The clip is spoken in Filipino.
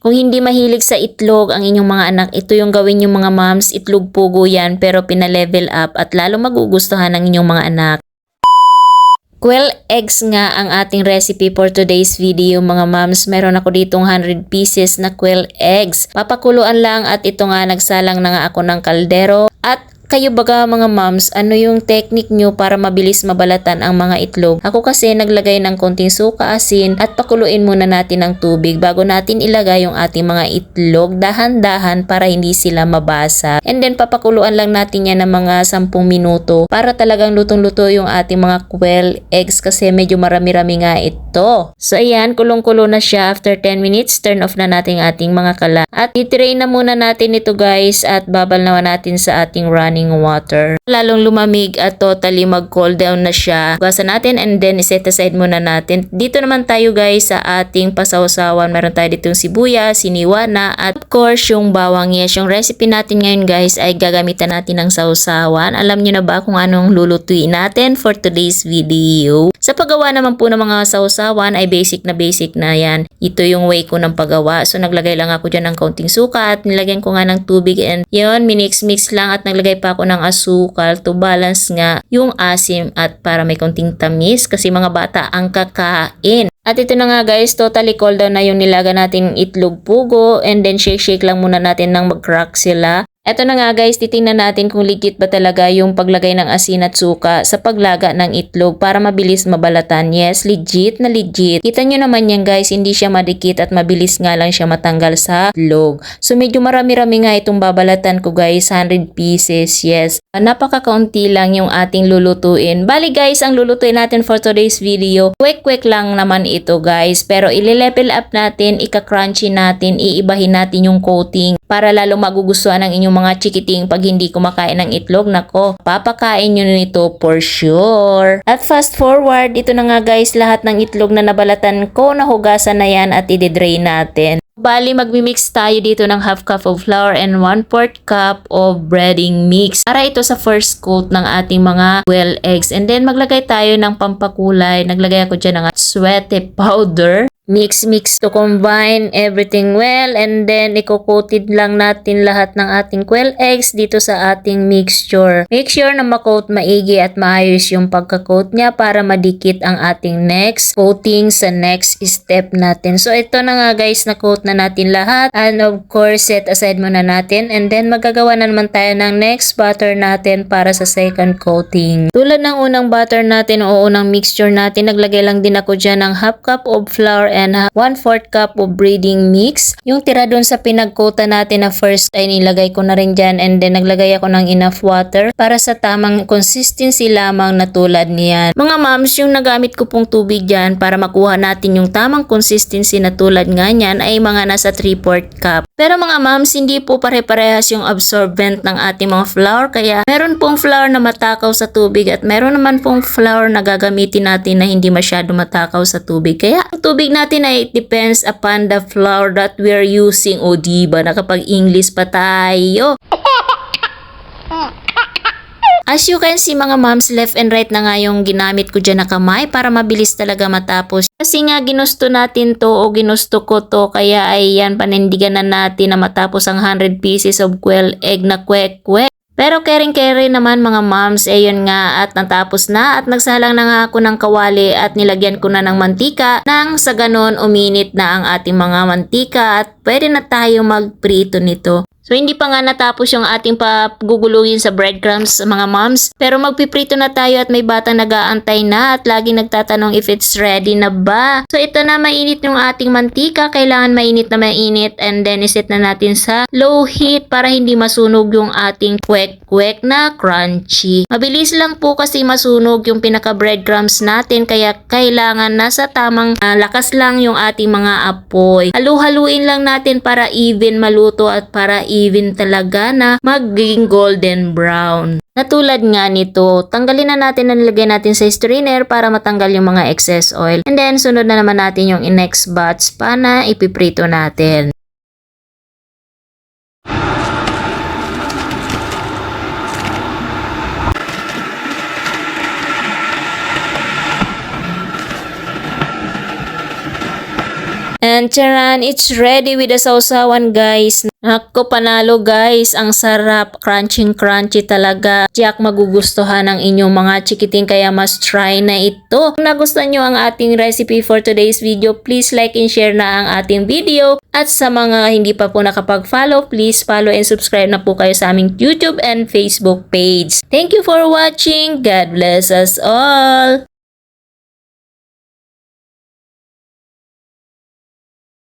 Kung hindi mahilig sa itlog ang inyong mga anak, ito yung gawin yung mga moms, itlog pugo yan pero pina-level up at lalo magugustuhan ng inyong mga anak. Quail eggs nga ang ating recipe for today's video mga moms. Meron ako ditong 100 pieces na quail eggs. Papakuluan lang at ito nga nagsalang na nga ako ng kaldero. At kayo baga mga moms, ano yung technique nyo para mabilis mabalatan ang mga itlog? Ako kasi naglagay ng konting suka, asin at pakuluin muna natin ng tubig bago natin ilagay yung ating mga itlog. Dahan-dahan para hindi sila mabasa. And then papakuluan lang natin yan ng mga 10 minuto para talagang lutong-luto yung ating mga quail eggs kasi medyo marami-rami nga ito. So ayan, kulong-kulo na siya. After 10 minutes, turn off na natin ating mga kalan. At i-tray na muna natin ito guys at babal naman natin sa ating running water. Lalong lumamig at totally mag-cool down na siya. Hugasan natin and then set aside muna natin. Dito naman tayo guys sa ating pasawsawan. Meron tayo ditong sibuyas, siniwa na at of course yung bawang. Yes, yung recipe natin ngayon guys ay gagamitan natin ng sausawan. Alam nyo na ba kung anong lulutuin natin for today's video? Sa paggawa naman po ng mga sausawan ay basic na yan. Ito yung way ko ng paggawa. So naglagay lang ako dyan ng kaunting suka at nilagyan ko nga ng tubig and yun, minix-mix lang at naglagay pa ako ng asukal to balance nga yung asim at para may konting tamis kasi mga bata ang kakain. At ito na nga guys, totally cold down na yung nilaga nating itlog pugo and then shake lang muna natin nang mag-crack sila. Eto na nga guys, titingnan natin kung legit ba talaga yung paglagay ng asin at suka sa paglaga ng itlog para mabilis mabalatan. Yes, legit na legit. Kita nyo naman yan guys, hindi siya madikit at mabilis nga lang siya matanggal sa itlog. So medyo marami-rami nga itong babalatan ko guys, 100 pieces. Yes, napaka-kaunti lang yung ating lulutuin. Bali guys, ang lulutuin natin for today's video, quick lang naman ito guys. Pero ile-level up natin, ika-crunchy natin, iibahin natin yung coating para lalo magugustuhan ng inyong mga chikiting pag hindi kumakain ng itlog. Nako, papakain nyo nito for sure. At fast forward, ito na nga guys, lahat ng itlog na nabalatan ko, nahugasan na yan at i-drain natin. Bali, magmimix tayo dito ng half cup of flour and 1/4 cup of breading mix. Para ito sa first coat ng ating mga quail eggs. And then maglagay tayo ng pampakulay. Naglagay ako dyan ng sweaty powder. Mix to combine everything well and then i-coated lang natin lahat ng ating quail eggs dito sa ating mixture. Make sure na ma-coat maigi at maayos yung pagka-coat niya para madikit ang ating next coating sa next step natin. So ito na nga guys, na-coat na natin lahat and of course set aside muna natin and then magagawa na naman tayo ng next batter natin para sa second coating. Tulad ng unang batter natin o unang mixture natin, naglagay lang din ako dyan ng half cup of flour and 1/4 cup of breading mix. Yung tira doon sa pinagkota natin na first ay nilagay ko na rin dyan and then naglagay ako ng enough water para sa tamang consistency lamang na tulad niyan. Mga moms, yung nagamit ko pong tubig dyan para makuha natin yung tamang consistency na tulad nga niyan ay mga nasa 3/4 cup. Pero mga moms, hindi po pare-parehas yung absorbent ng ating mga flour kaya meron pong flour na matakaw sa tubig at meron naman pong flour na gagamitin natin na hindi masyado matakaw sa tubig. Kaya ang tubig natin ay it depends upon the flour that we are using. O diba, nakapag-English pa tayo. As you can see mga moms, left and right na nga yung ginamit ko dyan na kamay para mabilis talaga matapos. Kasi nga ginusto natin to o ginusto ko to kaya ay yan panindigan na natin na matapos ang 100 pieces of quail egg na kwek-kwek. Pero caring naman mga moms, yun nga at natapos na at nagsalang na nga ako ng kawali at nilagyan ko na ng mantika nang sa ganon uminit na ang ating mga mantika at pwede na tayo magprito nito. So hindi pa nga natapos yung ating paguguluhin sa breadcrumbs mga moms. Pero magpiprito na tayo at may batang nag-aantay na at laging nagtatanong if it's ready na ba. So ito na, mainit yung ating mantika. Kailangan mainit na mainit and then iset na natin sa low heat para hindi masunog yung ating kwek-kwek na crunchy. Mabilis lang po kasi masunog yung pinaka breadcrumbs natin kaya kailangan nasa tamang lakas lang yung ating mga apoy. Halu-haluin lang natin para even maluto at para even talaga na magiging golden brown. Natulad nga nito, tanggalin na natin na nilagay natin sa strainer para matanggal yung mga excess oil. And then sunod na naman natin yung next batch pa na ipiprito natin. And charan, it's ready with the sausawan guys. Ako panalo guys, ang sarap, crunchy talaga. Tiyak magugustuhan ng inyong mga chikiting kaya must try na ito. Kung nagustuhan nyo ang ating recipe for today's video, please like and share na ang ating video. At sa mga hindi pa po nakapag-follow, please follow and subscribe na po kayo sa aming YouTube and Facebook page. Thank you for watching. God bless us all.